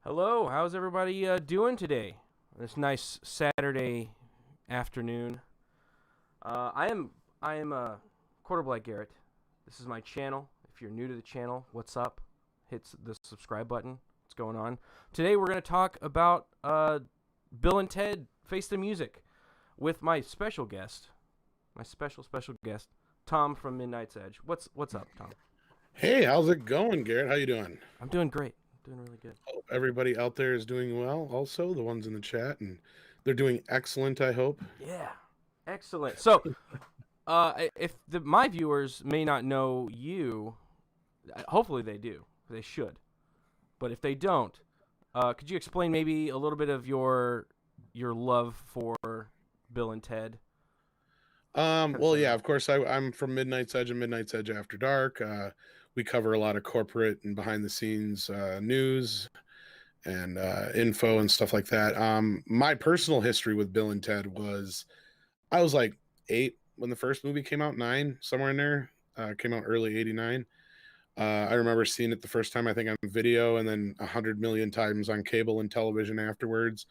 Hello, how's everybody doing today? This nice Saturday afternoon. I am Quarter Black Garrett. This is my channel. If you're new to the channel, what's up? Hit the subscribe button. What's going on? Today we're gonna talk about Bill and Ted Face the Music with my special guest, my special guest, Tom from Midnight's Edge. What's up, Tom? Hey, how's it going, Garrett? How you doing? I'm doing great. Doing really good. Hope everybody out there is doing well. Also, the ones in the chat, and they're doing excellent. I hope. Yeah, excellent. So, if my viewers may not know you, hopefully they do. They should. But if they don't, could you explain maybe a little bit of your love for Bill and Ted? Well, yeah, of course. I'm from Midnight's Edge and Midnight's Edge After Dark. We cover a lot of corporate and behind the scenes news and info and stuff like that. My personal history with Bill and Ted was I was like 8 when the first movie came out, 9 somewhere in there. Came out early '89. I remember seeing it the first time, I think, on video, and then 100 million times on cable and television afterwards.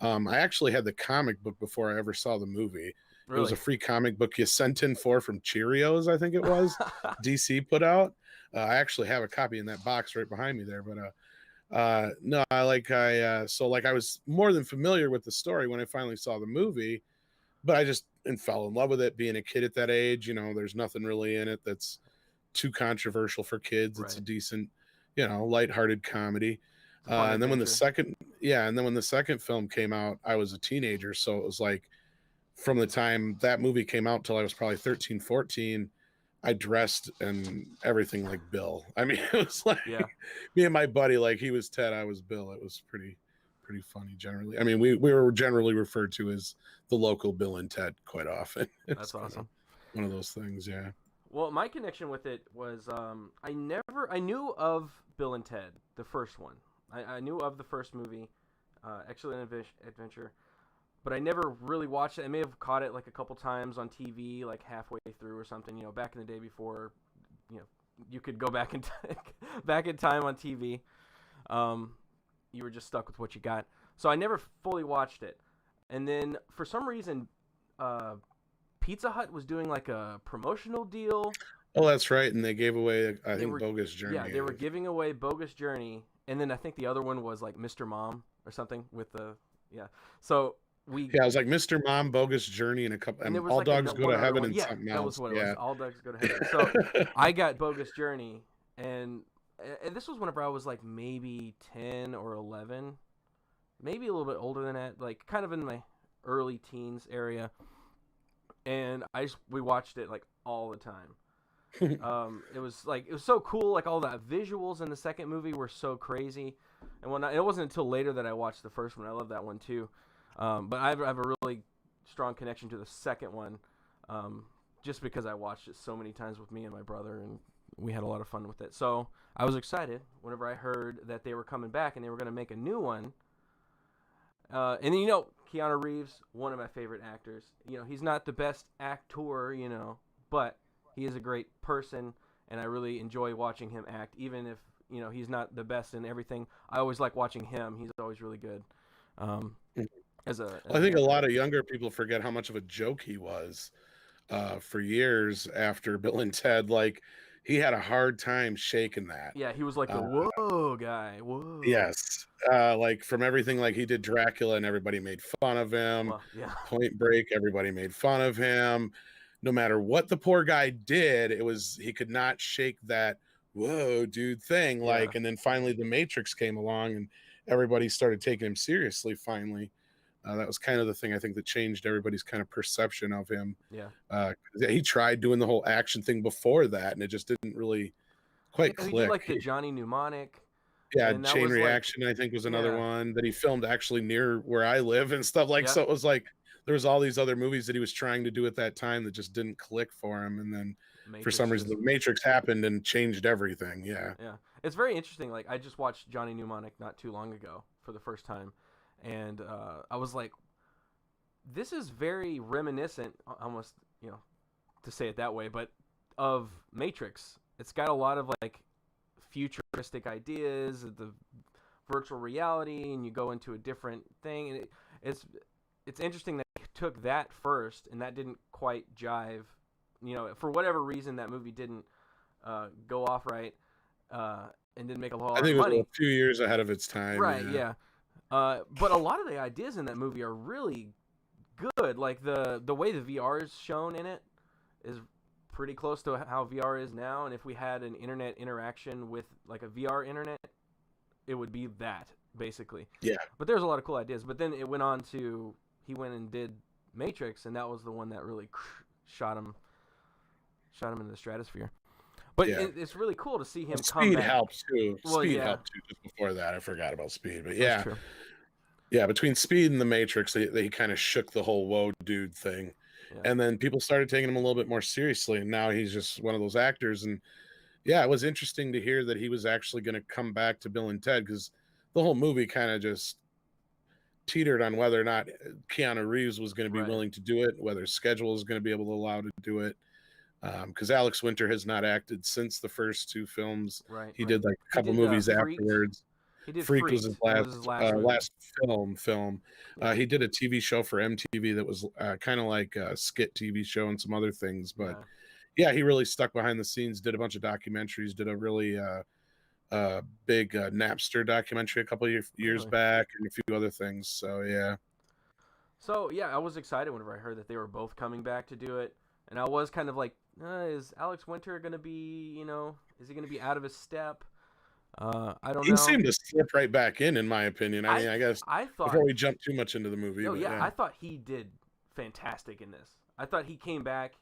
I actually had the comic book before I ever saw the movie. It was Really? a free comic book you sent in for from Cheerios, I think it was. DC put out. I actually have a copy in that box right behind me there. But no, I was more than familiar with the story when I finally saw the movie, but I just and fell in love with it. Being a kid at that age, there's nothing really in it that's too controversial for kids. It's a Right. decent, lighthearted comedy. It's a fun And then when the adventure. second, yeah, and then when the second film came out, I was a teenager, so it was like from the time that movie came out till I was probably 13, 14, I dressed and everything like Bill. I mean, it was like Yeah, me and my buddy, like he was Ted, I was Bill. It was pretty funny generally. I mean, we were generally referred to as the local Bill and Ted quite often. It's that's kind of awesome. one of those things, yeah. Well, my connection with it was I knew of Bill and Ted, the first one. I knew of the first movie, Excellent Adventure, but I never really watched it. I may have caught it like a couple times on TV, like halfway through or something. Back in the day before, you know, you could go back in back in time on TV. Um, you were just stuck with what you got. So I never fully watched it, and then for some reason, uh, Pizza Hut was doing like a promotional deal. Oh, that's right. And they gave away, I They think, were, Bogus yeah, Journey. they were giving away Bogus Journey, and then I think the other one was like Mr. Mom or something with the yeah. So we Yeah, it was like Mr. Mom, Bogus Journey, and a couple, and there and was All like Dogs Go one to other Heaven one. and Yeah, something that was else. what it was. Yeah. All dogs go to heaven. So I got Bogus Journey, and this was whenever I was like maybe 10 or 11, maybe a little bit older than that, like kind of in my early teens area. And we watched it like all the time. It was so cool. Like all the visuals in the second movie were so crazy, and whatnot. It wasn't until later that I watched the first one. I love that one too, but I have a really strong connection to the second one, just because I watched it so many times with me and my brother, and we had a lot of fun with it. So I was excited whenever I heard that they were coming back and they were going to make a new one. And then Keanu Reeves, one of my favorite actors. He's not the best actor, but he is a great person, and I really enjoy watching him act, even if he's not the best in everything. I always like watching him. He's always really good. Um, as I an think a actor. lot of younger people forget how much of a joke he was for years after Bill and Ted. Like, he had a hard time shaking that. Yeah, he was like the Uh, whoa guy. Whoa. yes. Like, from everything, like, he did Dracula and everybody made fun of him. Well, yeah, Point Break, everybody made fun of him. No matter what the poor guy did, he could not shake that whoa dude thing. yeah, Like, and then finally the Matrix came along and everybody started taking him seriously finally. That was kind of the thing I think that changed everybody's kind of perception of him. yeah. He tried doing the whole action thing before that, and it just didn't really quite He did click. like the Johnny Mnemonic, Yeah, and that Chain was like, Reaction, I think, was another yeah, one that he filmed actually near where I live and stuff like. yeah. So it was like there was all these other movies that he was trying to do at that time that just didn't click for him, and then for some Matrix reason just the Matrix happened and changed everything. Yeah. yeah. It's very interesting. Like I just watched Johnny Mnemonic not too long ago for the first time, and I was like, this is very reminiscent, almost to say it that way, but of Matrix. It's got a lot of like futuristic ideas. The virtual reality, and you go into a different thing, and it's interesting that he took that first, and that didn't quite jive. You know, for whatever reason, that movie didn't go off right, and didn't make a lot I of think it was money. a few years ahead of its time. Right? Yeah. But a lot of the ideas in that movie are really good. Like the way the VR is shown in it is pretty close to how VR is now. And if we had an internet interaction with like a VR internet, it would be that basically. Yeah. But there's a lot of cool ideas. But then it went on to he went and did Matrix, and that was the one that really shot him into the stratosphere. But Yeah. it's really cool to see him come Speed back. helps too. Well, Speed yeah. helped too. Just before that, I forgot about Speed. But That's yeah, true. yeah. Between Speed and the Matrix, they kind of shook the whole "whoa, dude" thing, Yeah. and then people started taking him a little bit more seriously. And now he's just one of those actors. And yeah, it was interesting to hear that he was actually going to come back to Bill and Ted, because the whole movie kind of just teetered on whether or not Keanu Reeves was going to be Right. willing to do it, whether his schedule is going to be able to allow to do it. Because Alex Winter has not acted since the first two films. Right. He right. did like a couple did, movies Freaked. afterwards. He did Freak Freaked. was his That was his last movie. last film. Yeah. He did a TV show for MTV that was kind of like a skit TV show and some other things. But yeah, he really stuck behind the scenes, did a bunch of documentaries, did a really big Napster documentary a couple of years back, and a few other things. So yeah. So yeah, I was excited whenever I heard that they were both coming back to do it, and I was kind of like, is Alex Winter gonna be, is he gonna be out of his step? I don't know. He seemed to slip right back in my opinion. I mean, I guess I thought before we jump too much into the movie. No, yeah, I thought he did fantastic in this. I thought he came back,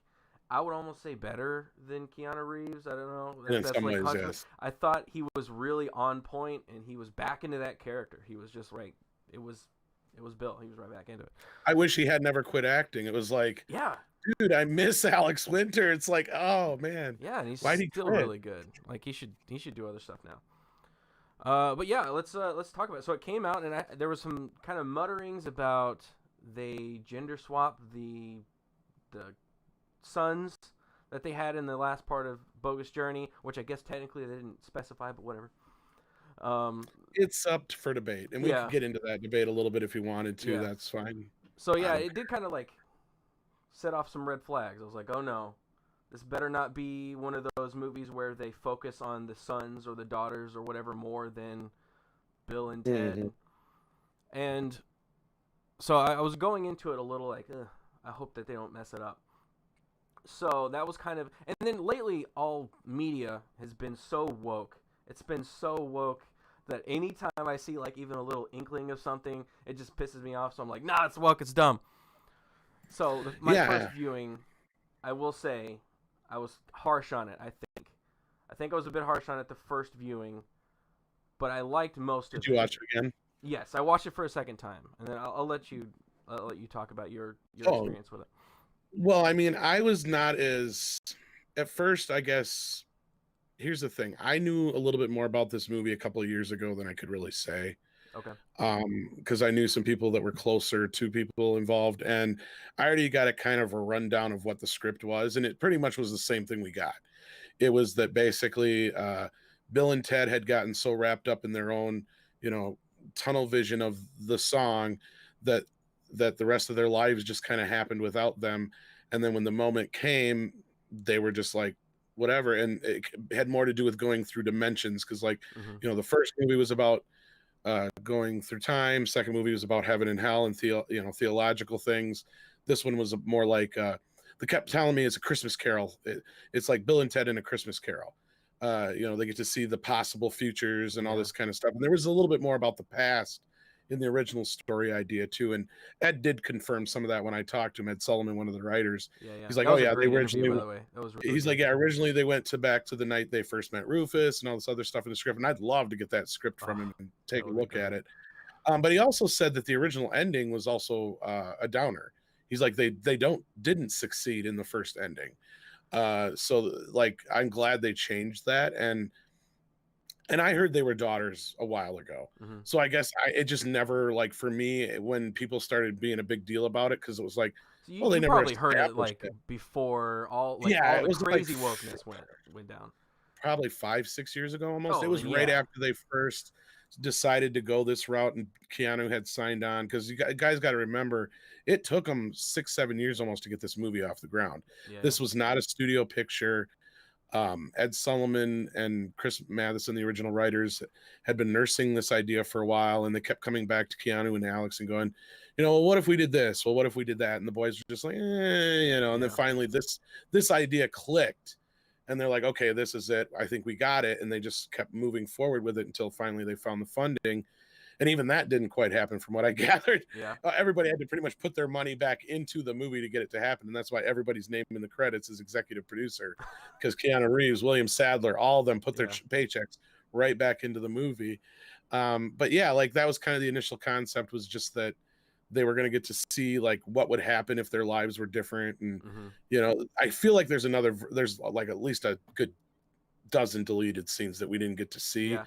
I would almost say better than Keanu Reeves. I don't know. In some ways, yes. I thought he was really on point, and he was back into that character. He was just right. It was Bill. He was right back into it. I wish he had never quit acting. It was like, yeah, dude, I miss Alex Winter. It's like, oh man, yeah, and he's why'd he still quit? really good. Like he should do other stuff now. But yeah, let's talk about it. So it came out, and there was some kind of mutterings about they gender swap the sons that they had in the last part of Bogus Journey, which I guess technically they didn't specify, but whatever. It's up for debate, and we can get into that debate a little bit if you wanted to. That's fine. So yeah, it did kind of like set off some red flags. I was like, oh no, this better not be one of those movies where they focus on the sons or the daughters or whatever more than Bill and Ted. Mm-hmm. And so I was going into it a little like, I hope that they don't mess it up. So that was kind of, and then lately all media has been so woke. It's been so woke that anytime I see like even a little inkling of something, it just pisses me off. So I'm like, nah, it's woke, it's dumb. So my first viewing, I will say, I was harsh on it. I think I was a bit harsh on it the first viewing, but I liked most of it. Did you watch it again? Yes, I watched it for a second time, and then I'll let you talk about your experience with it. Well, I mean, I was not as at first. I guess here's the thing: I knew a little bit more about this movie a couple of years ago than I could really say. Okay. Because I knew some people that were closer to people involved, and I already got a kind of a rundown of what the script was, and it pretty much was the same thing we got. It was that basically Bill and Ted had gotten so wrapped up in their own, tunnel vision of the song that the rest of their lives just kind of happened without them. And then when the moment came, they were just like, whatever. And it had more to do with going through dimensions. Cause like, the first movie was about going through time. Second movie was about heaven and hell and theological things. This one was more like, they kept telling me it's a Christmas Carol. It's like Bill and Ted in a Christmas Carol. They get to see the possible futures and all this kind of stuff. And there was a little bit more about the past in the original story idea too. And Ed did confirm some of that when I talked to him, Ed Sullivan, one of the writers. Yeah. He's like, they originally, by the way. That was really he's like, originally they went back to the night they first met Rufus and all this other stuff in the script. And I'd love to get that script from him and take a look at it. But he also said that the original ending was also a downer. He's like, they didn't succeed in the first ending. So like, I'm glad they changed that. And I heard they were daughters a while ago. So I guess it just never, like, for me, when people started being a big deal about it, because it was like, so they never probably heard it like before all the crazy wokeness went down. Probably 5-6 years ago almost. It was right after they first decided to go this route and Keanu had signed on, because you guys got to remember, it took them 6-7 years almost to get this movie off the ground. Yeah. This was not a studio picture. Ed Solomon and Chris Matheson, the original writers, had been nursing this idea for a while, and they kept coming back to Keanu and Alex and going, well, what if we did this? Well, what if we did that? And the boys were just like, and then finally this idea clicked, and they're like, okay, this is it. I think we got it. And they just kept moving forward with it until finally they found the funding. And even that didn't quite happen from what I gathered. Yeah. Everybody had to pretty much put their money back into the movie to get it to happen. And that's why everybody's name in the credits is executive producer, because Keanu Reeves, William Sadler, all of them put their paychecks right back into the movie. But yeah, like that was kind of the initial concept, was just that they were going to get to see like what would happen if their lives were different. And, I feel like there's like at least a good dozen deleted scenes that we didn't get to see. Yeah,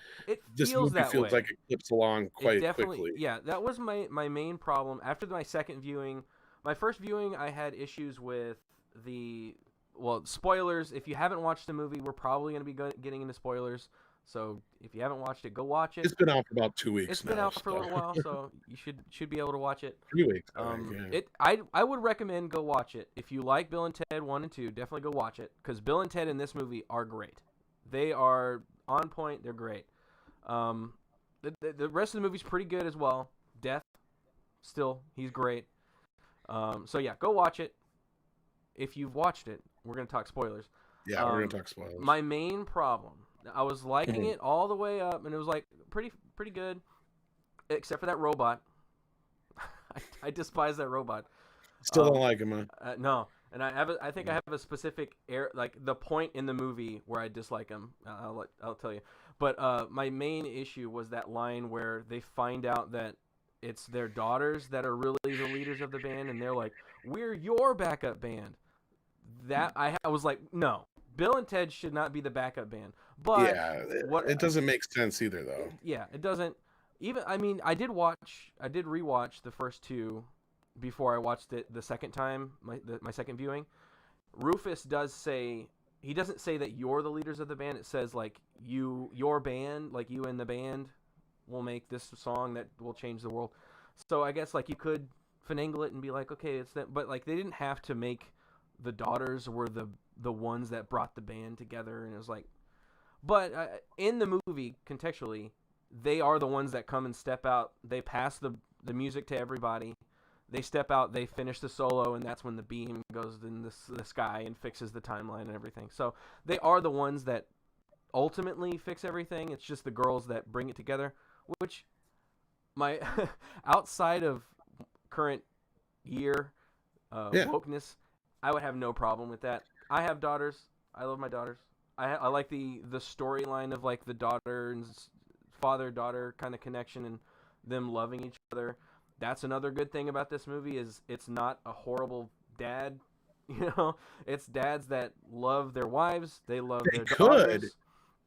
this movie feels like it clips along quite quickly. Yeah, that was my main problem after my second viewing. My first viewing, I had issues with spoilers. If you haven't watched the movie, we're probably going to be getting into spoilers. So if you haven't watched it, go watch it. It's been out for about 2 weeks. It's been out for a little while, so you should be able to watch it. 3 weeks. I would recommend go watch it. If you like Bill and Ted 1 and 2, definitely go watch it, because Bill and Ted in this movie are great. They are on point. They're great. The rest of the movie's pretty good as well. Death, still, he's great. So yeah, go watch it. If you've watched it, we're gonna talk spoilers. Yeah, we're gonna talk spoilers. My main problem, I was liking it all the way up, and it was like pretty good, except for that robot. I despise that robot. Still don't like him, huh? No. And I think I have a specific the point in the movie where I dislike him. I'll tell you. But my main issue was that line where they find out that it's their daughters that are really the leaders of the band, and they're like, "We're your backup band." That I was like, no, Bill and Ted should not be the backup band. But it doesn't make sense either, though. Yeah, it doesn't. I did rewatch the first two before I watched it the second time, my second viewing. Rufus does say, he doesn't say that you're the leaders of the band. It says like your band, like you and the band will make this song that will change the world. So I guess like you could finagle it and be like, okay, it's that, but like they didn't have to make the daughters were the ones that brought the band together. And it was like, but in the movie contextually, they are the ones that come and step out. They pass the music to everybody. They step out, they finish the solo, and that's when the beam goes in the sky and fixes the timeline and everything. So they are the ones that ultimately fix everything. It's just the girls that bring it together, which my outside of current year wokeness, I would have no problem with that. I have daughters. I love my daughters. I like the storyline of like the daughter and father-daughter kind of connection and them loving each other. That's another good thing about this movie is it's not a horrible dad. It's dads that love their wives. They love their daughters.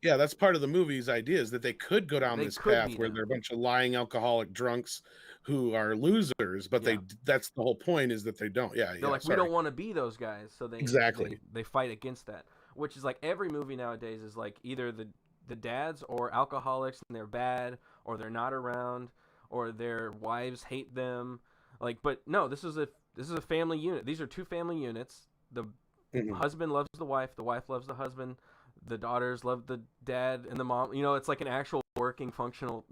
Yeah, that's part of the movie's idea, is that they could go down this path where they're a bunch of lying alcoholic drunks who are losers, but that's the whole point, is that they don't. They're like, we don't want to be those guys, so they fight against that. Which is like every movie nowadays is like either the dads or alcoholics and they're bad, or they're not around, or their wives hate them. Like, but no, this is a family unit. These are two family units. The husband loves the wife loves the husband, the daughters love the dad and the mom. It's like an actual working, functional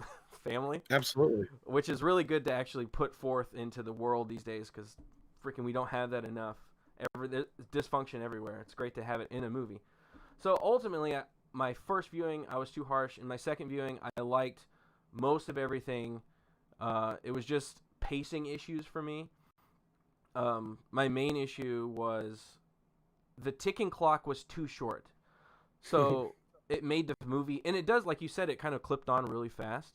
family. Absolutely. Which is really good to actually put forth into the world these days, because freaking we don't have that enough. There's dysfunction everywhere. It's great to have it in a movie. So ultimately, my first viewing, I was too harsh. In my second viewing, I liked most of everything. It was just pacing issues for me. My main issue was the ticking clock was too short. So it made the movie, and it does, like you said, it kind of clipped on really fast.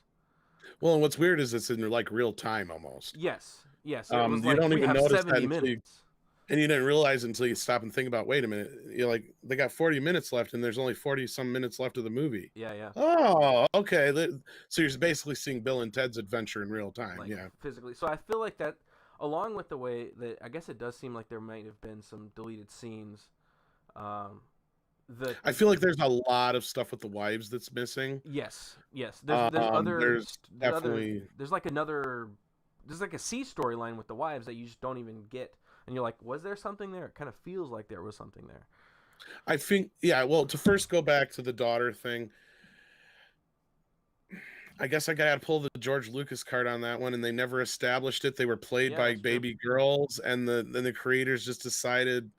Well, and what's weird is it's in like real time almost. Yes. It was you don't even notice that minutes. And you didn't realize until you stop and think about, wait a minute, you're like, they got 40 minutes left and there's only 40 some minutes left of the movie. Yeah. Oh, okay. So you're basically seeing Bill and Ted's adventure in real time. Like, physically. So I feel like that, along with the way that, I guess it does seem like there might have been some deleted scenes. I feel like there's a lot of stuff with the wives that's missing. Yes, yes. There's Definitely. there's like there's like a C storyline with the wives that you just don't even get, and you're like, was there something there? It kind of feels like there was something there. I think, yeah. Well, to first go back to the daughter thing, I guess I gotta pull the George Lucas card on that one, and they never established it. They were played by baby girls, and the creators just decided,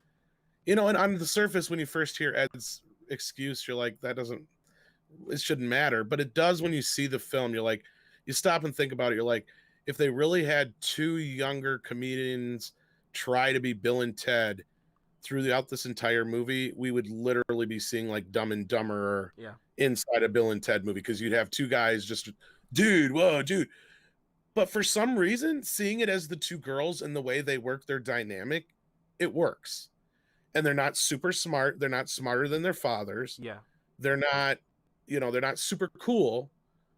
and on the surface, when you first hear Ed's excuse, you're like, it shouldn't matter, but it does when you see the film. You're like, you stop and think about it. You're like, if they really had two younger comedians try to be Bill and Ted throughout this entire movie, we would literally be seeing like Dumb and Dumber inside a Bill and Ted movie, because you'd have two guys just, dude, whoa, dude. But for some reason, seeing it as the two girls and the way they work their dynamic, it works. And they're not super smart. They're not smarter than their fathers. Yeah. They're not, they're not super cool,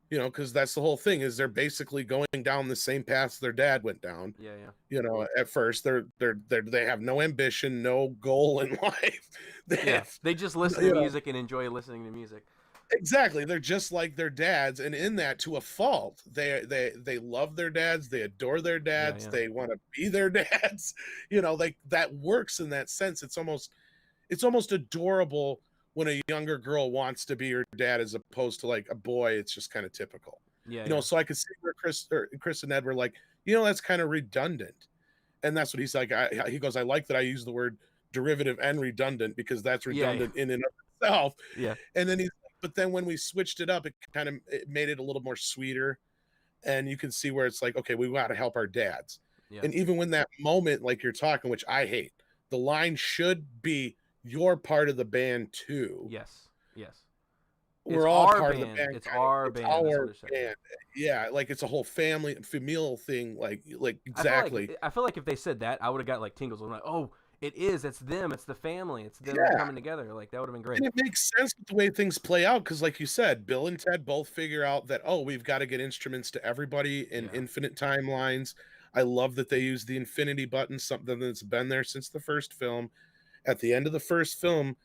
because that's the whole thing, is they're basically going down the same paths their dad went down. Yeah. At first they have no ambition, no goal in life. They just listen to music and enjoy listening to music. Exactly. They're just like their dads, and in that, to a fault. They love their dads, they adore their dads, they want to be their dads. That works in that sense. It's almost adorable when a younger girl wants to be her dad, as opposed to like a boy. It's just kind of typical. So I could see where Chris and Ed were like, that's kind of redundant. And that's what he's like. He goes, I like that I use the word derivative and redundant, because that's redundant in and of itself. Yeah. And then but then when we switched it up, it made it a little more sweeter. And you can see where it's like, okay, we got to help our dads. Yeah. And even when that moment, like you're talking, which I hate, the line should be, you're part of the band too. Yes. We're all part of the band. It's our band. Our band. Yeah, like it's a whole family, familial thing. Like exactly. I feel like if they said that, I would have got like tingles. I'm like, oh, it is. It's them. It's the family. It's them coming together. Like that would have been great. And it makes sense with the way things play out, because, like you said, Bill and Ted both figure out that, we've got to get instruments to everybody in infinite timelines. I love that they use the infinity button, something that's been there since the first film. At the end of the first film,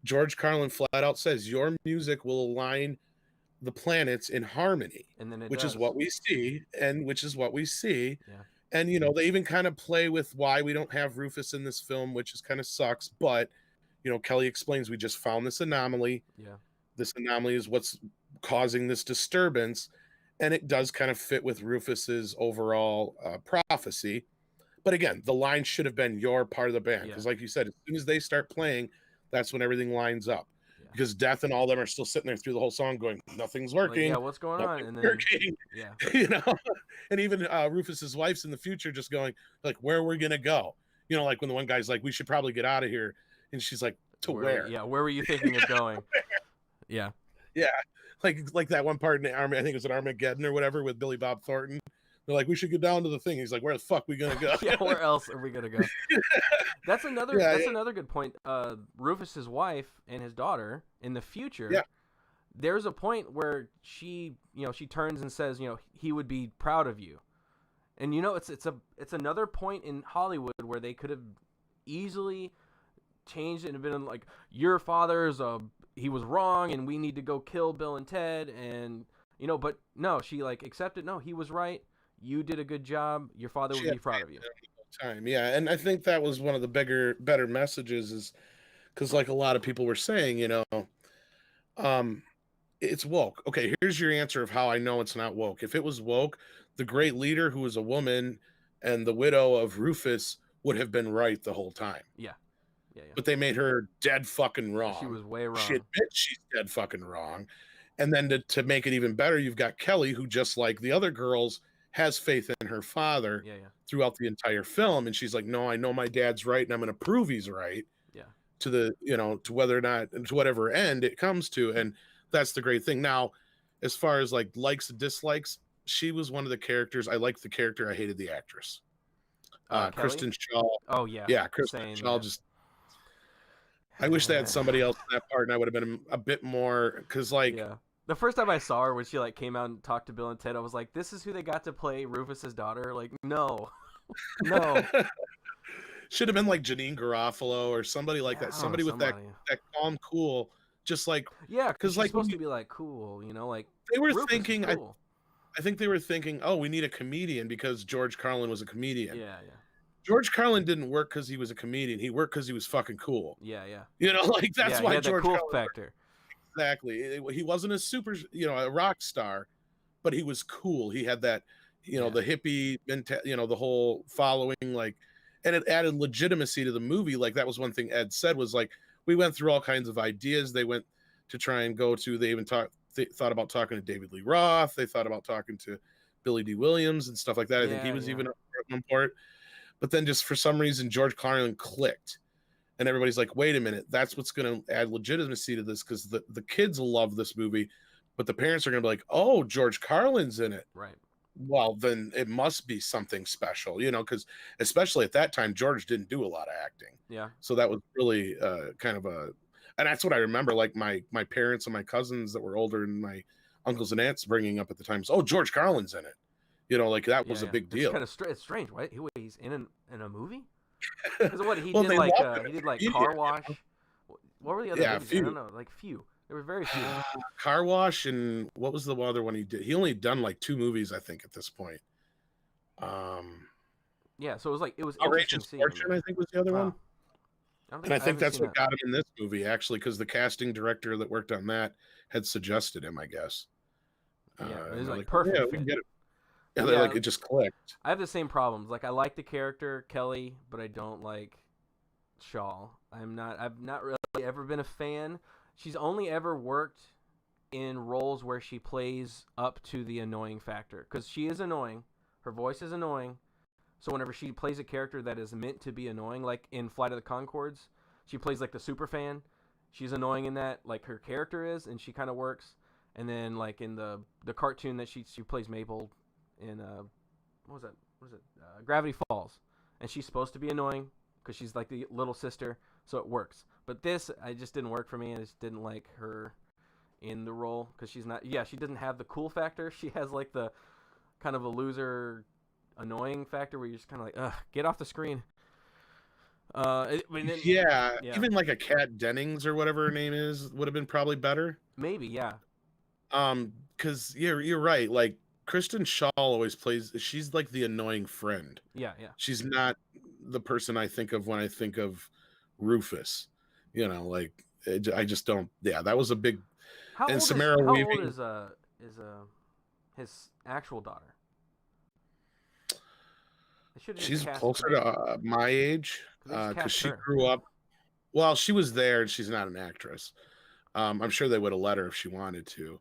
George Carlin flat out says, your music will align the planets in harmony, and then which is what we see. Yeah. And, they even kind of play with why we don't have Rufus in this film, which is kind of sucks. But, Kelly explains, we just found this anomaly. Yeah. This anomaly is what's causing this disturbance. And it does kind of fit with Rufus's overall prophecy. But again, the line should have been, you're part of the band. Because like you said, as soon as they start playing, that's when everything lines up. Yeah. Because Death and all them are still sitting there through the whole song going, nothing's working. Like, what's going on? And then, working. And even Rufus's wife's in the future just going, like, where are we going to go? Like when the one guy's like, we should probably get out of here. And she's like, where? Yeah, where were you thinking of going? Yeah. Yeah. Like that one part in the Army, I think it was an Armageddon or whatever, with Billy Bob Thornton. They're like, we should get down to the thing. He's like, where the fuck are we gonna go? Yeah, where else are we gonna go? That's another good point. Rufus's wife and his daughter in the future. Yeah. There's a point where she turns and says, he would be proud of you. And it's another point in Hollywood where they could have easily changed it and been like, your father's he was wrong and we need to go kill Bill and Ted, and but no, she accepted, no, he was right. You did a good job. Your father would be proud of you. Yeah, and I think that was one of the better messages, is because, like a lot of people were saying, it's woke. Okay, here's your answer of how I know it's not woke. If it was woke, the great leader, who was a woman, and the widow of Rufus would have been right the whole time. Yeah. But they made her dead fucking wrong. She was way wrong. She admits she's dead fucking wrong. And then to make it even better, you've got Kelly, who, just like the other girls, has faith in her father throughout the entire film. And she's like, no, I know my dad's right, and I'm going to prove he's right. Yeah. To the, to whether or not, to whatever end it comes to. And that's the great thing. Now, as far as likes and dislikes, she was one of the characters. I liked the character. I hated the actress. Kristen Shaw. Oh, yeah. Yeah, Kristen Shaw just... I wish they had somebody else in that part, and I would have been a bit more, because the first time I saw her, when she came out and talked to Bill and Ted, I was like, this is who they got to play Rufus's daughter? Like, no. No. Should have been like Janine Garofalo or somebody like Yeah, that. I don't know, Somebody with that somebody. calm, cool, just like Yeah, because because she's like when supposed to be like cool, you know, like they were Rufus is thinking, cool. I think they were thinking, oh, we need a comedian because George Carlin was a comedian. Yeah, yeah, George Carlin didn't work because he was a comedian. He worked because he was fucking cool. yeah, yeah, You know, like that's yeah. He why had that George cool Carlin worked. factor. Exactly. He wasn't a super, a rock star, but he was cool. He had that, Yeah, the hippie, the whole following, like, and it added legitimacy to the movie. Like that was one thing Ed said was like, we went through all kinds of ideas. They went to try and go to. They even thought about talking to David Lee Roth. They thought about talking to Billy D. Williams and stuff like that. I think he yeah, was yeah, even up for one part. But then just for some reason, George Carlin clicked. And everybody's like, wait a minute, that's what's going to add legitimacy to this because the kids love this movie, but the parents are going to be like, oh, George Carlin's in it. right. Well, then it must be something special, because especially at that time, George didn't do a lot of acting. Yeah, So that was really kind of and that's what I remember, like my parents and my cousins that were older and my uncles and aunts bringing up at the time, oh, George Carlin's in it. Like that was yeah, a yeah. big It's deal. kind of it's strange, right? He's in a movie. Because what he Well, did they like loved he it. did like Yeah, Car Wash. What were the other yeah, movies? I don't know, like few. There were very few. Car Wash, and what was the other one he did? He only done like 2 movies, I think, at this point. Yeah, so it was interesting Outrageous seeing him. Fortune, I think, was the other one. And I think haven't that's seen what that. got him in this movie, actually, because the casting director that worked on that had suggested him, I guess. Yeah, it And was they're like like, oh, yeah, perfect we can fit. get it. Yeah, But they're yeah, like, it just clicked. I have the same problems. Like I like the character Kelly, but I don't like Shaw. I've not really ever been a fan. She's only ever worked in roles where she plays up to the annoying factor because she is annoying. Her voice is annoying. So whenever she plays a character that is meant to be annoying, like in Flight of the Conchords, she plays like the super fan. She's annoying in that, like her character is, and she kind of works. And then like in the cartoon that she plays Maple in what was that? What is it? Gravity Falls, and she's supposed to be annoying because she's like the little sister, so it works. But this, I just didn't work for me. I just didn't like her in the role because she's not. Yeah, she doesn't have the cool factor. She has like the kind of a loser, annoying factor where you're just kind of like, ugh, get off the screen. Yeah, yeah, even like a Kat Dennings or whatever her name is would have been probably better. maybe, yeah, Because you're right. Like Kristen Shaw always plays. She's like the annoying friend. yeah, yeah. She's not the person I think of when I think of Rufus. Like I just don't. Yeah, that was a big. And Samara How Weaving. old is his actual daughter? She's closer to my age because she grew up. Well, she was there, and she's not an actress. I'm sure they would have let her if she wanted to,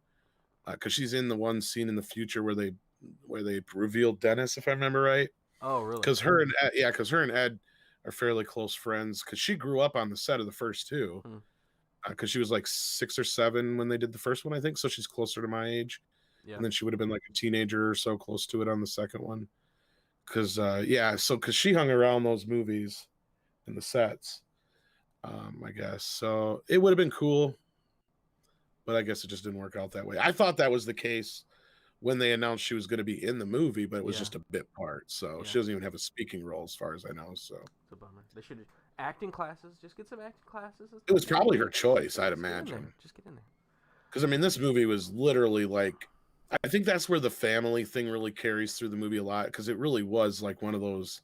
because she's in the one scene in the future where they revealed Dennis, if I remember right. Oh, really? Because her and Ed are fairly close friends. Because she grew up on the set of the first two. Because she was like 6 or 7 when they did the first one, I think. So she's closer to my age. Yeah. And then she would have been like a teenager or so, close to it on the second one. Because because she hung around those movies and the sets, I guess. So it would have been cool, but I guess it just didn't work out that way. I thought that was the case when they announced she was going to be in the movie, but it was just a bit part. So she doesn't even have a speaking role as far as I know. So it's a bummer. They should acting classes. Just get some acting classes. It was probably her choice, I'd imagine. Just get in there. Because I mean, this movie was literally like, I think that's where the family thing really carries through the movie a lot, because it really was like one of those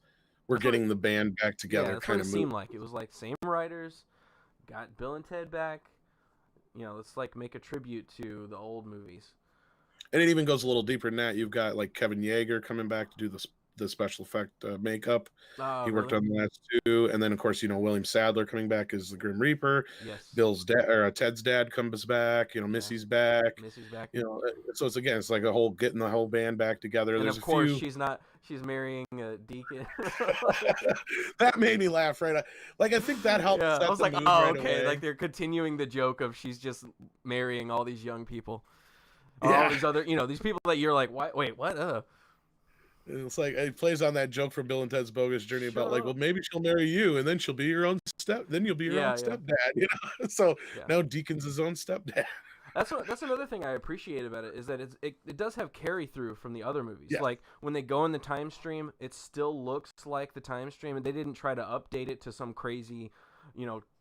we're getting the band back together kind of movie. Seemed like it was like same writers, got Bill and Ted back. Let's like make a tribute to the old movies. And it even goes a little deeper than that. You've got like Kevin Yeager coming back to do the special effect makeup. He worked on the last 2, and then of course William Sadler coming back as the Grim Reaper. Yes. Bill's dad or Ted's dad comes back. Missy's back. Missy's back. So it's like getting the whole band back together. And there's of course she's marrying a deacon. That made me laugh, right? I think that helped. Yeah, set I was the like, mood oh, right okay. away. Like they're continuing the joke of she's just marrying all these young people. Yeah. All these other, these people that you're like, wait, what? It's like it plays on that joke from Bill and Ted's Bogus Journey about like, well, maybe she'll marry you, and then she'll be your own then you'll be your own stepdad. So now Deacon's his own stepdad. That's another thing I appreciate about it is that it does have carry through from the other movies. Yeah. Like when they go in the time stream, it still looks like the time stream, and they didn't try to update it to some crazy,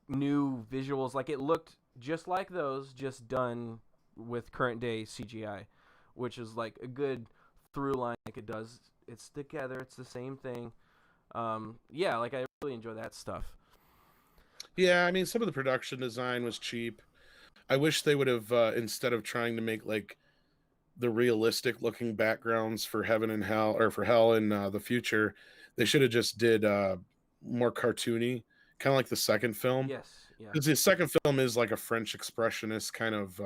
new visuals. Like it looked just like those, just done with current day CGI, which is like a good through line. Like it does, it's together. It's the same thing. Yeah, like I really enjoy that stuff. Yeah, I mean, some of the production design was cheap. I wish they would have instead of trying to make like the realistic looking backgrounds for heaven and hell, or for hell and the future, they should have just did more cartoony, kind of like the second film. Yes, yeah. Because the second film is like a French expressionist kind of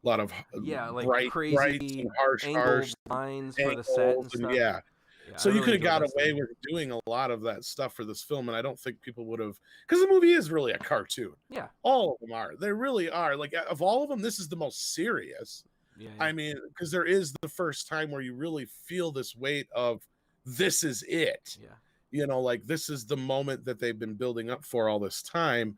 lot of Yeah, like brights and crazy harsh angled lines for the set angles, and and stuff. yeah. Yeah, I So you really could have enjoyed got that stuff. away with doing a lot of that stuff for this film, and I don't think people would have, because the movie is really a cartoon. Yeah, All of them are. They really are. Like of all of them, this is the most serious. yeah, yeah, I mean, because there is the first time where you really feel this weight of this is it. yeah. Like this is the moment that they've been building up for all this time.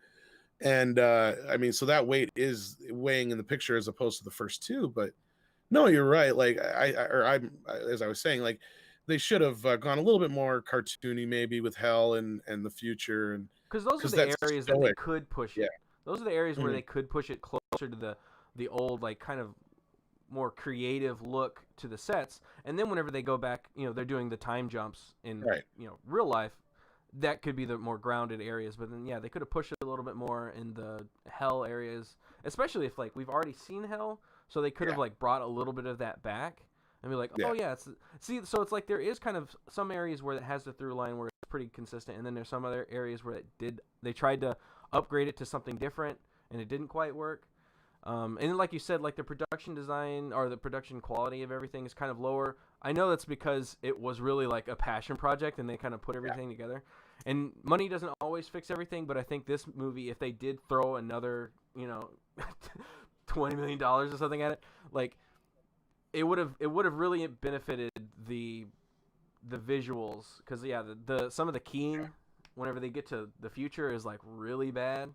And I mean, so that weight is weighing in the picture as opposed to the first two. But no, you're right. Like as I was saying, like they should have gone a little bit more cartoony, maybe with hell and the future, and Because those are because the that's areas that they stoic. could push Yeah. it. Those are the areas where Mhm. they could push it closer to the old, like kind of more creative look to the sets. And then whenever they go back, they're doing the time jumps in Right. real life. That could be the more grounded areas, but then yeah, they could have pushed it a little bit more in the hell areas, especially if like we've already seen hell, so they could have Yeah. like brought a little bit of that back and be like, Yeah. oh yeah, so it's like there is kind of some areas where it has the through line where it's pretty consistent, and then there's some other areas where they tried to upgrade it to something different and it didn't quite work. And then, like you said, like the production design or the production quality of everything is kind of lower. I know that's because it was really like a passion project and they kind of put Yeah. everything together. And money doesn't always fix everything, but I think this movie, if they did throw another, $20 million or something at it, like it would have really benefited the visuals because yeah, the some of the keying whenever they get to the future is like really bad.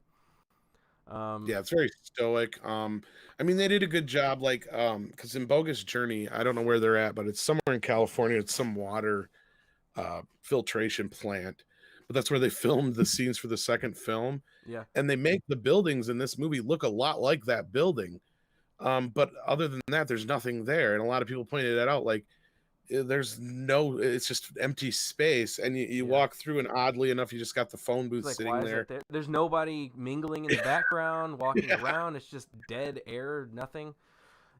Yeah, it's very stoic. I mean, they did a good job, like, because in Bogus Journey, I don't know where they're at, but it's somewhere in California. It's some water filtration plant, but that's where they filmed the scenes for the second film, Yeah, and they make the buildings in this movie look a lot like that building. But other than that, there's nothing there, and a lot of people pointed that out. Like, there's no, it's just empty space, and you yeah. walk through, and oddly enough, you just got the phone It's booth like, sitting why is that there. there? There's nobody mingling in the background, walking Yeah. around. It's just dead air, nothing.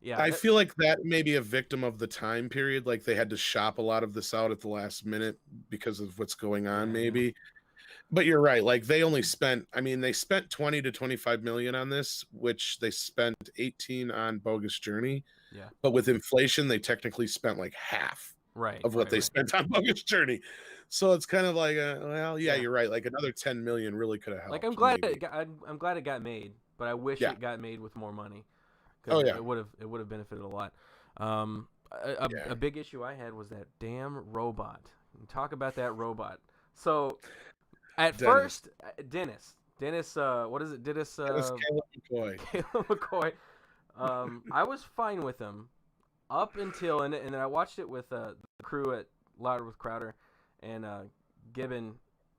Yeah, I feel like that may be a victim of the time period. Like they had to shop a lot of this out at the last minute because of what's going on, yeah, maybe. But you're right. Like they only spent, I mean, they spent 20 to 25 million on this, which they spent 18 on Bogus Journey. yeah. But with inflation, they technically spent like half Right, of what right, they right. spent on Bogus Journey. So it's kind of like, well, yeah, Yeah, you're right. Like another 10 million really could have like helped, maybe. I'm glad it got made, but I wish Yeah. it got made with more money Oh, because yeah. it would have benefited a lot. A Yeah. big issue I had was that damn robot. Talk about that robot. So at Dennis. first, Dennis, what is it? Dennis, Dennis Caleb McCoy. Caleb McCoy. I was fine with him up until and then I watched it with the crew at Louder with Crowder and Gibbon.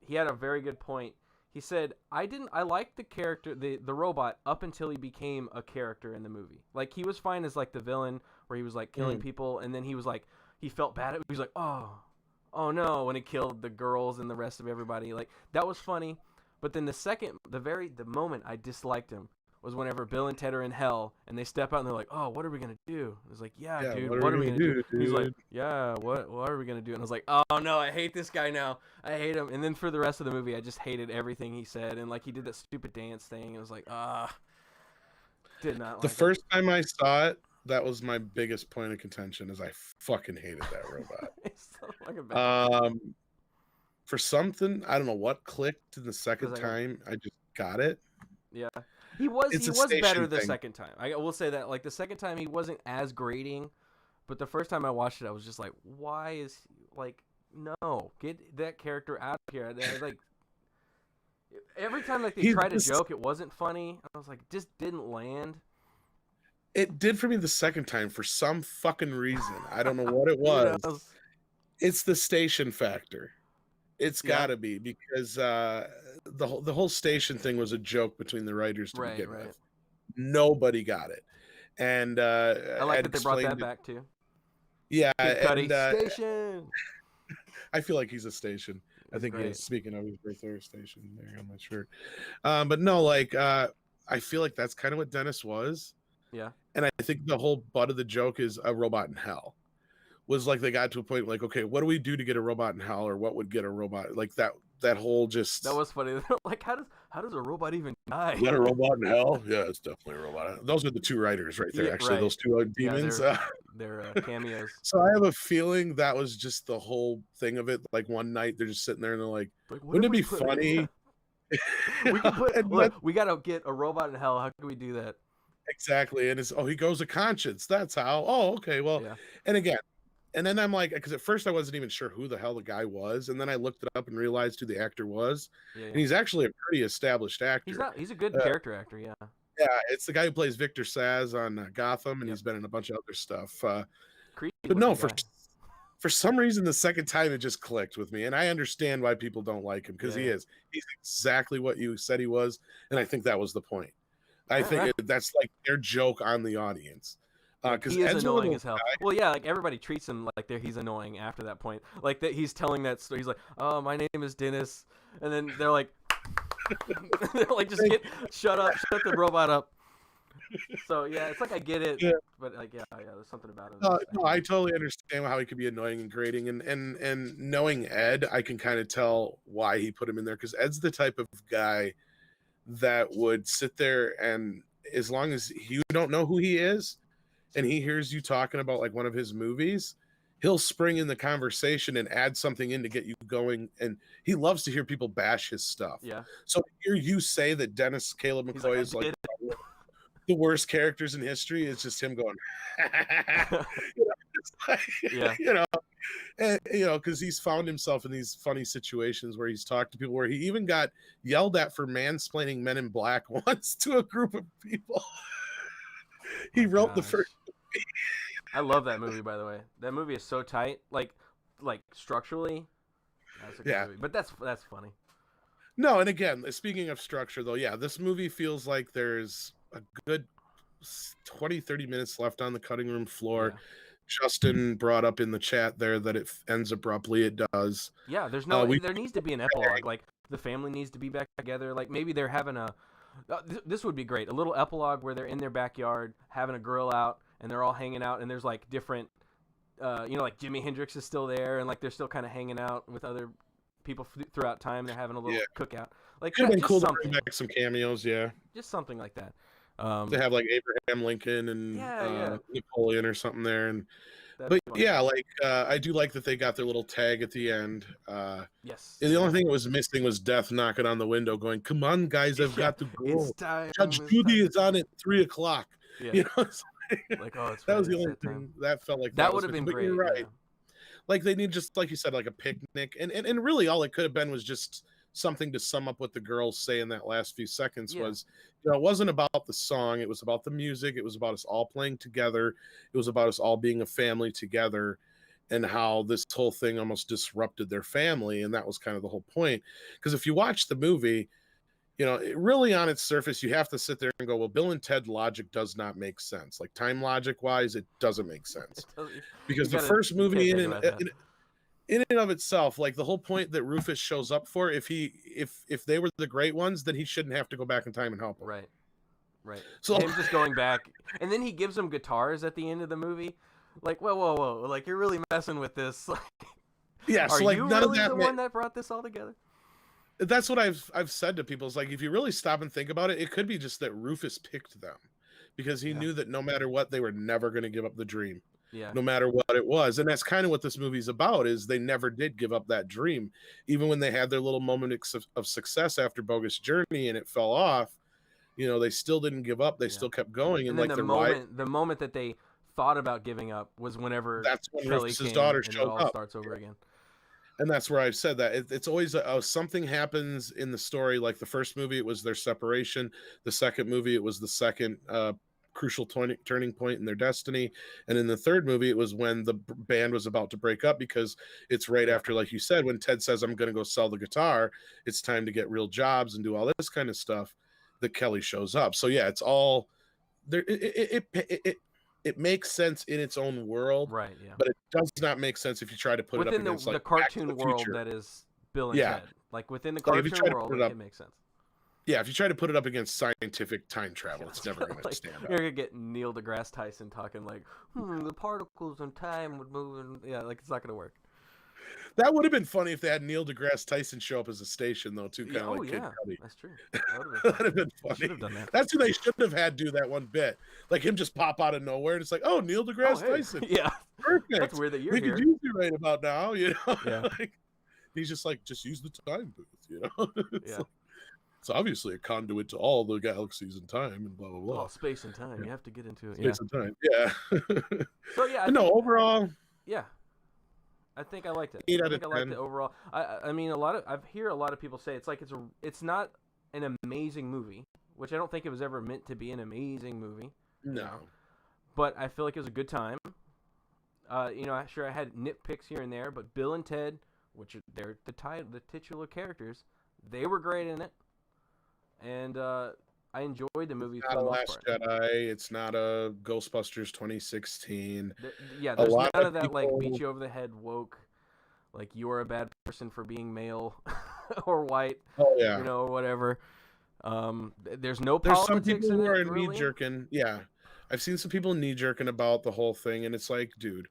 He had a very good point. He said, I liked the character, the robot, up until he became a character in the movie. Like, he was fine as, like, the villain, where he was, like, killing people, and then he was, like, he felt bad. He was like, oh, no, when he killed the girls and the rest of everybody. Like, that was funny. But then the moment I disliked him was whenever Bill and Ted are in hell, and they step out, and they're like, oh, what are we going to do? I was like, yeah, dude, what are we going to do? And he's like, yeah, what are we going to do? And I was like, oh, no, I hate this guy now. I hate him. And then for the rest of the movie, I just hated everything he said. And, like, he did that stupid dance thing. It was like, did not The like first time I saw it, that was my biggest point of contention, is I fucking hated that robot. it. It's so fucking bad. For something, I don't know what clicked in the second 'Cause time, I just got it. Yeah. He was It's a better station the thing. second time. I will say that. Like, the second time, he wasn't as grating. But the first time I watched it, I was just like, why is he, like, no, get that character out of here. Like, every time like they He's tried to just joke, it wasn't funny. I was like, it just didn't land. It did for me the second time for some fucking reason. I don't know what it Who was. knows? It's the station factor. It's Yeah. got to be because the whole station thing was a joke between the writers to Right. begin Right. with. Nobody got it, and I like Ed that they brought that explained it. back too. Yeah, Kid Cudi and station. I feel like he's a station. I It's think he great. is. Speaking of, his birthday station there on my shirt. But no, like I feel like that's kind of what Dennis was, Yeah. and I think the whole butt of the joke is a robot in hell. Was like they got to a point like, okay, what do we do to get a robot in hell, or what would get a robot like that? That whole That just was funny. Like, how does a robot even die? is that a robot in hell? Yeah, it's definitely a robot. Those are the two writers right there. Yeah. Actually, Right. those two Yeah. demons. They're cameos. So I have a feeling that was just the whole thing of it. Like one night they're just sitting there and they're like, Like, what wouldn't if it we be put? funny? We can put. And Look, we gotta get a robot in hell. How can we do that? exactly. And it's, oh, he goes to conscience. That's how. Oh, okay. Well, Yeah. and again, and then I'm like, because at first I wasn't even sure who the hell the guy was, and then I looked it up and realized who the actor was, Yeah. and he's actually a pretty established actor. He's a good Uh, character actor. Yeah. yeah, it's the guy who plays Victor Saz on Gotham, and Yep. he's been in a bunch of other stuff. Creepy But no, looking guy. for some reason, the second time it just clicked with me, and I understand why people don't like him because Yeah. he's exactly what you said he was, and I think that was the point. I Yeah. think that's like their joke on the audience. Because He is Ed's a annoying little as hell. Well, yeah, like everybody treats him like he's annoying after that point. Like that he's telling that story. He's like, "Oh, my name is Dennis," and then they're like, they're like, "Just shut up, shut the robot up." So yeah, it's like I get it, Yeah. but like yeah, there's something about him. No, I totally understand how he could be annoying and grating, and knowing Ed, I can kind of tell why he put him in there because Ed's the type of guy that would sit there and as long as you don't know who he is, and he hears you talking about like one of his movies, he'll spring in the conversation and add something in to get you going. And he loves to hear people bash his stuff. Yeah. So to hear you say that Dennis Caleb He's McCoy is like the worst characters in history, it's just him going, Yeah. Because he's found himself in these funny situations where he's talked to people where he even got yelled at for mansplaining Men in Black once to a group of people. He wrote the first. I love that movie, by the way. That movie is so tight, like structurally. That's a good movie. But that's funny. No, and again, speaking of structure, though, yeah, this movie feels like there's a good 20, 30 minutes left on the cutting room floor. Yeah. Justin brought up in the chat there that it ends abruptly. It does. Yeah, there's there needs to be an epilogue. Like the family needs to be back together. Like maybe they're having this would be great. A little epilogue where they're in their backyard having a grill out and they're all hanging out and there's like different, like Jimi Hendrix is still there and like they're still kind of hanging out with other people throughout time. They're having a little cookout. Like could have been cool to bring back some cameos. Yeah, just something like that. To have like Abraham Lincoln and Napoleon or something there, and like I do like that they got their little tag at the end. Yes. And the only thing that was missing was Death knocking on the window, going, "Come on, guys, I've got to go. Judge Judy is on at 3:00." Yeah. You know, like oh, it's that was the only thing that felt like that would have been great. You're right. Yeah. Like they need just like you said, like a picnic, and really all it could have been was just something to sum up what the girls say in that last few seconds was, it wasn't about the song. It was about the music. It was about us all playing together. It was about us all being a family together and how this whole thing almost disrupted their family. And that was kind of the whole point. Because if you watch the movie, really on its surface, you have to sit there and go, well, Bill and Ted logic does not make sense. Like time logic wise, it doesn't make sense. Because the first movie in and of itself, like the whole point that Rufus shows up for, if they were the great ones, then he shouldn't have to go back in time and help them. Right. So him just going back, and then he gives them guitars at the end of the movie. Like, whoa, like you're really messing with this. Yeah, so like you none really of that the one that brought this all together? That's what I've said to people. It's like if you really stop and think about it, it could be just that Rufus picked them because he knew that no matter what, they were never going to give up the dream. Yeah. No matter what it was. And that's kind of what this movie's about, is they never did give up that dream. Even when they had their little moment of success after Bogus Journey and it fell off, they still didn't give up. They still kept going. And then like the moment that they thought about giving up was whenever that's when Kelly Rufus's daughter showed up. It all starts over again. And that's where I've said that it's always something happens in the story. Like the first movie, it was their separation. The second movie, it was the second crucial turning point in their destiny. And in the third movie, it was when the band was about to break up, because it's right after, like you said, when Ted says, I'm going to go sell the guitar, it's time to get real jobs and do all this kind of stuff, that Kelly shows up. So yeah, it's all there. It makes sense in its own world, Right. Yeah. but it does not make sense if you try to put it up Within against the like cartoon world that is Bill and Ted. Like within the Like if you cartoon try to world, put it up, it makes sense. yeah, if you try to put it up against scientific time travel, it's never going to stand up. You're gonna get Neil deGrasse Tyson talking like, the particles in time would move, and yeah, like it's not gonna work. That would have been funny if they had Neil deGrasse Tyson show up as a station, though, too, kind of like Kid Cudi. That's true. That would have been funny. Should have done that. That's who they should have had do that one bit, like him just pop out of nowhere, and it's like, oh, Neil deGrasse Tyson, yeah, perfect. That's weird that you're we here. could use you right about now, Yeah. Like, he's just like, just use the time booth, Yeah. Like, it's obviously a conduit to all the galaxies and time and blah blah blah. Oh, space and time. You have to get into it. Space and time. Yeah. So yeah. Overall. Yeah. I think I liked it. 8 I out think of I 10. liked it overall. I mean, I hear a lot of people say it's not an amazing movie, which I don't think it was ever meant to be an amazing movie. No. But I feel like it was a good time. Sure, I had nitpicks here and there, but Bill and Ted, which they're the titular characters, they were great in it, and I enjoyed the movie. It's not a Last Jedi. It's not a Ghostbusters 2016. There's none of that like beat you over the head woke, like you're a bad person for being male or white. Oh yeah. Or whatever. There's no There's some politics people in who are it, really. knee jerking. Yeah, I've seen some people knee jerking about the whole thing, and it's like, dude,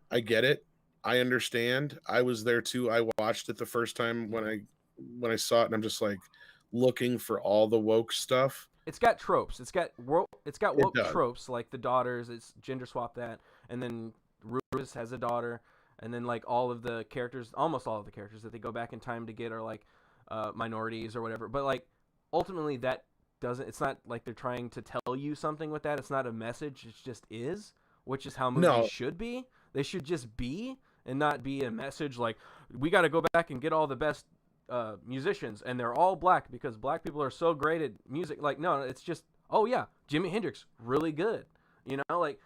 I get it. I understand. I was there too. I watched it the first time when I saw it, and I'm just like looking for all the woke stuff. It's got tropes. It's got woke tropes, like the daughters. It's gender swap that, and then Rufus has a daughter, and then like almost all of the characters that they go back in time to get are like minorities or whatever. But like ultimately, it's not like they're trying to tell you something with that. It's not a message. It just is, which is how movies should be. They should just be, and not be a message like we got to go back and get all the best musicians, and they're all black because black people are so great at music. Like, no, it's just, oh yeah, Jimi Hendrix, really good. Like,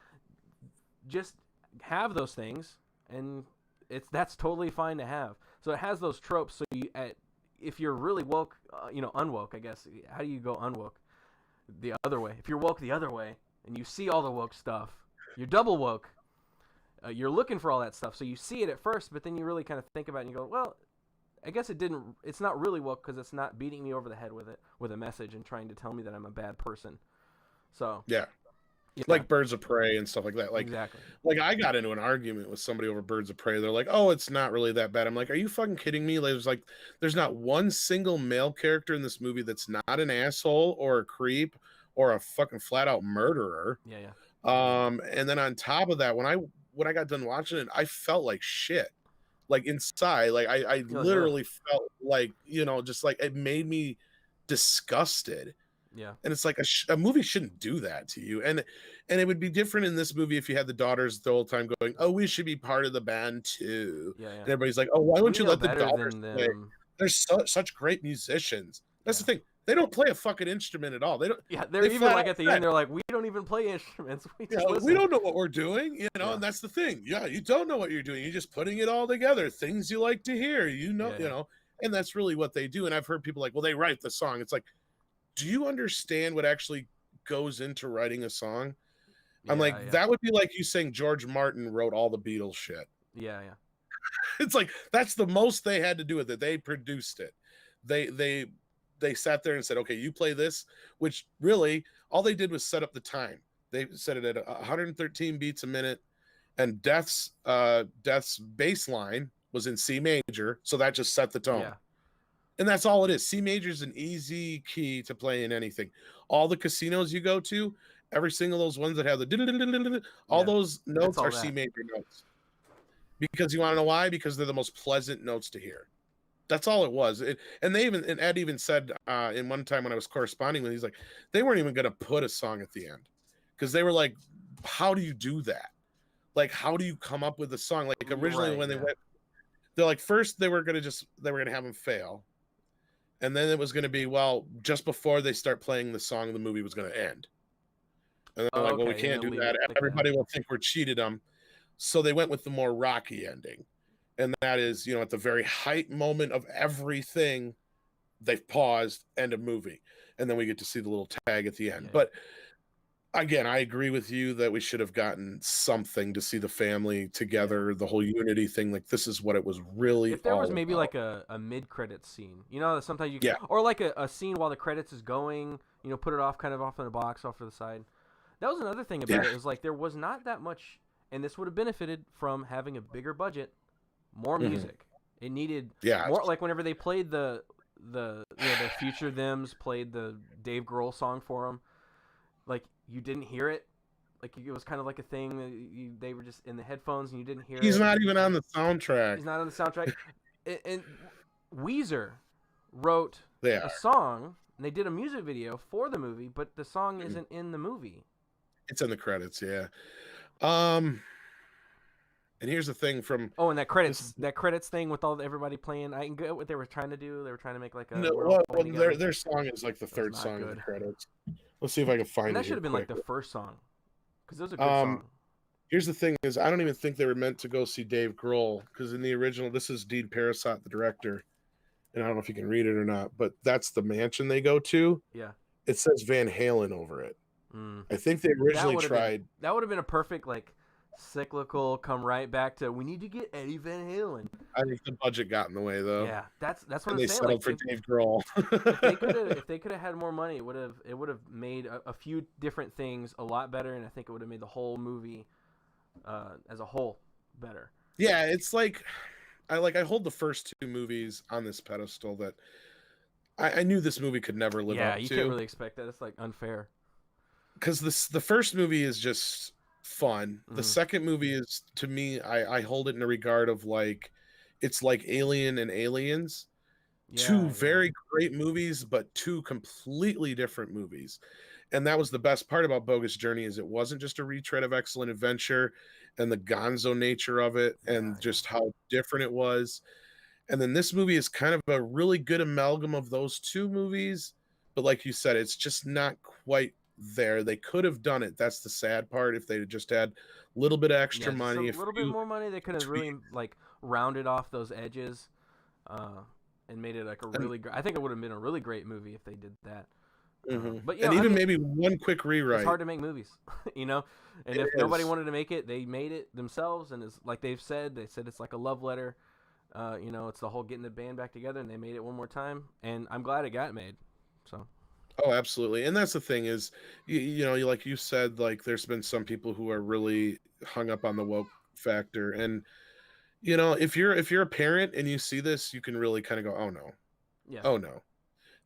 just have those things, and that's totally fine to have. So it has those tropes. So if you're really woke, unwoke, I guess. How do you go unwoke? The other way. If you're woke the other way, and you see all the woke stuff, you're double woke. You're looking for all that stuff, so you see it at first, but then you really kind of think about it and you go, well, I guess it's not really woke because it's not beating me over the head with a message and trying to tell me that I'm a bad person. So yeah. Like Birds of Prey and stuff like that. Like, exactly. Like I got into an argument with somebody over Birds of Prey. They're like, "Oh, it's not really that bad." I'm like, "Are you fucking kidding me?" There's not one single male character in this movie that's not an asshole or a creep or a fucking flat out murderer. Yeah. And then on top of that, when I got done watching it, I felt like shit. Like inside, like I literally felt like, just like it made me disgusted. Yeah. And it's like a movie shouldn't do that to you. And it would be different in this movie if you had the daughters the whole time going, "Oh, we should be part of the band too." Yeah. And everybody's like, "Oh, why don't you let the daughters play? They're such great musicians." That's the thing. They don't play a fucking instrument at all. They don't. Yeah, they're even like at the end. They're like, "We don't even play instruments. We don't know what we're doing." And that's the thing. Yeah, you don't know what you're doing. You're just putting it all together. Things you like to hear. And that's really what they do. And I've heard people like, "Well, they write the song." It's like, do you understand what actually goes into writing a song? I'm like, that would be like you saying George Martin wrote all the Beatles shit. Yeah. It's like that's the most they had to do with it. They produced it. They sat there and said, "Okay, you play this," which really all they did was set up the time. They set it at 113 beats a minute, and Death's bass line was in C major, so that just set the tone. Yeah. And that's all it is. C major is an easy key to play in anything. All the casinos you go to, every single those ones that have the all those notes are C major notes. Because you want to know why? Because they're the most pleasant notes to hear. That's all it was. And Ed even said in one time when I was corresponding with, he's like, they weren't even going to put a song at the end because they were like, how do you do that? Like, how do you come up with a song? Like originally when they went, they're like, first they were going to have them fail. And then it was going to be, well, just before they start playing the song, the movie was going to end. And they're Oh, like, well, we okay, and can't they'll do leave that. it like that. Everybody will think we're cheated them. So they went with the more rocky ending. And that is, at the very height moment of everything, they've paused, end of movie. And then we get to see the little tag at the end. Yeah. But again, I agree with you that we should have gotten something to see the family together, the whole unity thing. Like, this is what it was really If there was all maybe about. like a mid-credits scene, sometimes you Yeah. or like a scene while the credits is going, put it off kind of off in a box off to the side. That was another thing about Yeah. it. It was like there was not that much, and this would have benefited from having a bigger budget, more music. It needed Yeah. more. Like whenever they played the future thems played the Dave Grohl song for them, like you didn't hear it. Like it was kind of like a thing that they were just in the headphones and you didn't hear He's it. not even on the soundtrack. He's not on the soundtrack. And Weezer wrote Yeah. a song, and they did a music video for the movie, but the song isn't in the movie. It's in the credits, yeah. And here's the thing from and that credits thing with everybody playing. I can get what they were trying to do. They were trying to make like a their song is like the third song in the credits. Let's see if I can find it. And that should have been like the first song, because those are good songs. Here's the thing: is I don't even think they were meant to go see Dave Grohl, because in the original, this is Dean Parasot, the director, and I don't know if you can read it or not, but that's the mansion they go to. Yeah, it says Van Halen over it. I think they originally tried. That would have been a perfect cyclical come right back to we need to get Eddie Van Halen. I think the budget got in the way though. Yeah, that's what and I'm they saying. Settled for Dave Grohl. if they could have had more money, it would have made a few different things a lot better, and I think it would have made the whole movie as a whole better. Yeah, it's like I hold the first two movies on this pedestal that I knew this movie could never live up to. Yeah, you can't really expect that. It's unfair. Because the first movie is just fun. The second movie is, to me, I hold it in a regard of it's like Alien and Aliens. Two very great movies, but two completely different movies. And that was the best part about Bogus Journey, is it wasn't just a retread of Excellent Adventure and the gonzo nature of it and just how different it was. And then this movie is kind of a really good amalgam of those two movies. But like you said, it's just not quite there. They could have done it. That's the sad part. If they just had a little bit of extra money, a little bit more money, they could have really rounded off those edges and made it a really I think it would have been a really great movie if they did that. But maybe one quick rewrite. It's hard to make movies, and if nobody wanted to make it, they made it themselves, and it's like they said it's like a love letter. It's the whole getting the band back together, and they made it one more time, and I'm glad it got made. So. Oh, absolutely. And that's the thing is, like you said, there's been some people who are really hung up on the woke factor. And, if you're a parent and you see this, you can really kind of go, oh no. Yeah. Oh no.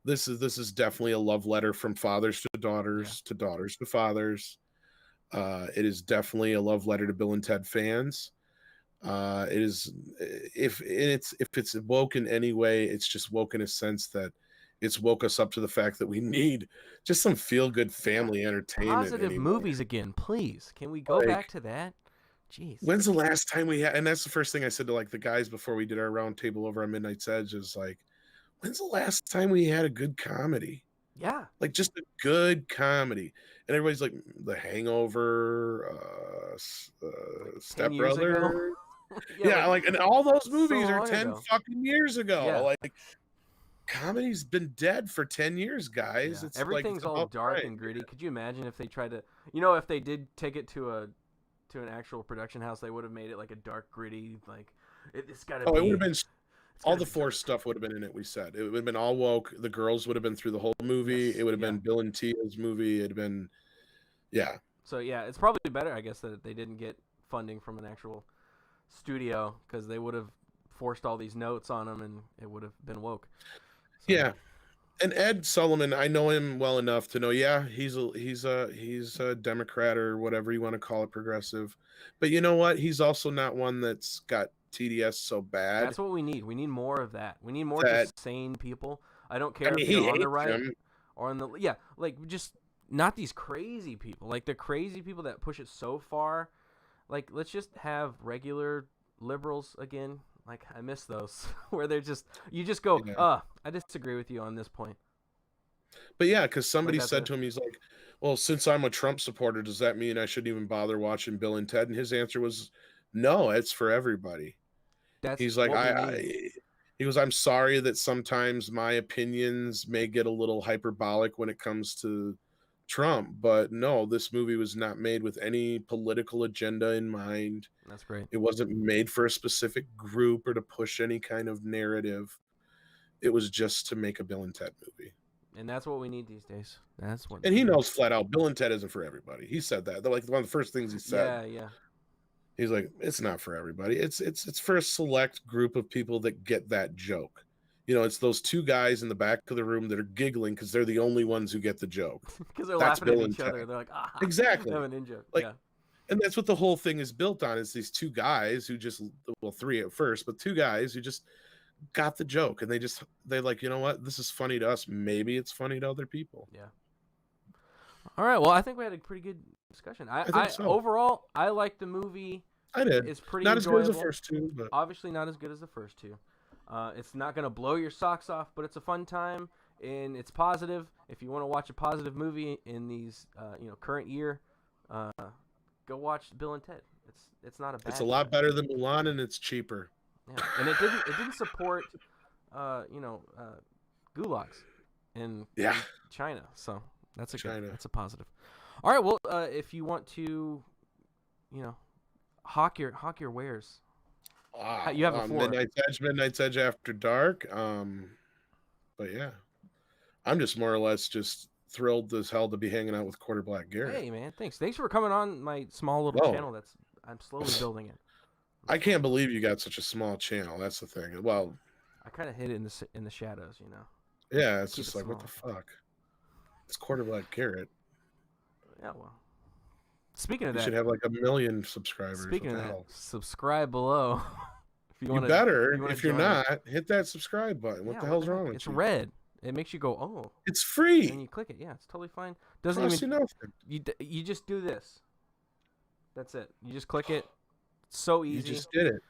This is definitely a love letter from fathers to daughters, to daughters to fathers. It is definitely a love letter to Bill and Ted fans. It is, if it's woke in any way, it's just woke in a sense that it's woke us up to the fact that we need just some feel-good family entertainment. Positive movies again, please. Can we go back to that? Jeez. When's the last time we had? And that's the first thing I said to the guys before we did our round table over on Midnight's Edge is when's the last time we had a good comedy? Yeah. Just a good comedy. And everybody's like, The Hangover, Step Brothers. And all those movies are 10 fucking years ago. Yeah. Comedy's been dead for 10 years, guys. Yeah. It's everything's all dark and gritty. Could you imagine if they tried to, if they did take it to an actual production house, they would have made it a dark, gritty, it's got to be. It would have been all the Force stuff would have been in it. We said it would have been all woke. The girls would have been through the whole movie. Yes, it would have been Bill and Tia's movie. It'd have been, So it's probably better, I guess, that they didn't get funding from an actual studio, because they would have forced all these notes on them, and it would have been woke. So. Yeah, and Ed Sullivan, I know him well enough to know. Yeah, he's a Democrat or whatever you want to call it, progressive. But you know what? He's also not one that's got TDS so bad. That's what we need. We need more of that. We need more just sane people. I don't care if you're on the right or on the just not these crazy people. The crazy people that push it so far. Let's just have regular liberals again. I miss those where they're just, you just go, I disagree with you on this point. But yeah, because Like somebody that's said to him, he's like, well, since I'm a Trump supporter, does that mean I shouldn't even bother watching Bill and Ted? And his answer was, no, it's for everybody. that's He's like, what we need. he goes, I'm sorry that sometimes my opinions may get a little hyperbolic when it comes to Trump, but no, this movie was not made with any political agenda in mind. That's great. It wasn't made for a specific group or to push any kind of narrative. It was just to make a Bill and Ted movie. And that's what we need these days. That's what. And he knows flat out Bill and Ted isn't for everybody. He said that. They're like one of the first things he said. Yeah. He's like, it's not for everybody. It's for a select group of people that get that joke. You know, it's those two guys in the back of the room that are giggling because they're the only ones who get the joke. Because they're That's laughing Bill at and each other. Ted. They're like, ah, Exactly. they have an in joke. Like, Yeah. and that's what the whole thing is built on. Is these two guys who just, well, three at first, but two guys who just got the joke, and they're like, you know what, this is funny to us. Maybe it's funny to other people. Yeah. All right. Well, I think we had a pretty good discussion. I think so. Overall, I like the movie. I did. It's pretty not enjoyable. as good as the first two, but Obviously not as good as the first two. It's not gonna blow your socks off, but it's a fun time and it's positive. If you want to watch a positive movie in these, current year, go watch Bill and Ted. It's not a bad. It's a lot better than Mulan, and it's cheaper. Yeah, and it didn't support, gulags in China, so that's a positive. All right, well, if you want to, hawk your wares. You have before. Midnight's Edge After Dark. But yeah, I'm just more or less just thrilled as hell to be hanging out with Quarter Black Garrett. Hey man, thanks for coming on my small little channel. I'm slowly building it. I can't believe you got such a small channel. That's the thing. Well, I kind of hid it in the shadows, Yeah, it's just like, what the fuck? It's Quarter Black Garrett. Yeah, well. Speaking of that, you should have like 1 million subscribers. Speaking of that, subscribe below. If you better. If you're not, hit that subscribe button. What the hell's wrong with you? It's red. It makes you go, oh. It's free. And you click it. Yeah, it's totally fine. Doesn't Costs even. you nothing. You just do this. That's it. You just click it. It's so easy. You just did it.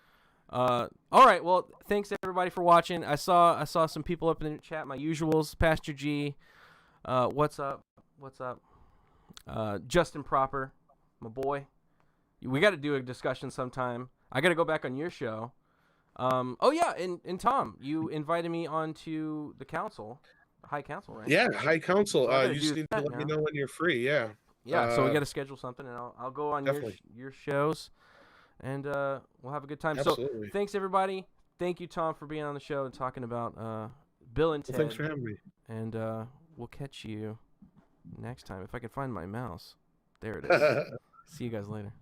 All right. Well, thanks everybody for watching. I saw some people up in the chat. My usuals, Pastor G. What's up? Justin Proper, my boy. We got to do a discussion sometime. I got to go back on your show. Oh yeah, and Tom, you invited me onto the council, High Council, right? Yeah, High Council. So you just need to let me know when you're free. Yeah. Yeah. So we got to schedule something, and I'll go on definitely. your shows, and we'll have a good time. Absolutely. So thanks everybody. Thank you, Tom, for being on the show and talking about Bill and Ted. Well, thanks for having me. And we'll catch you next time if I can find my mouse. There it is. See you guys later.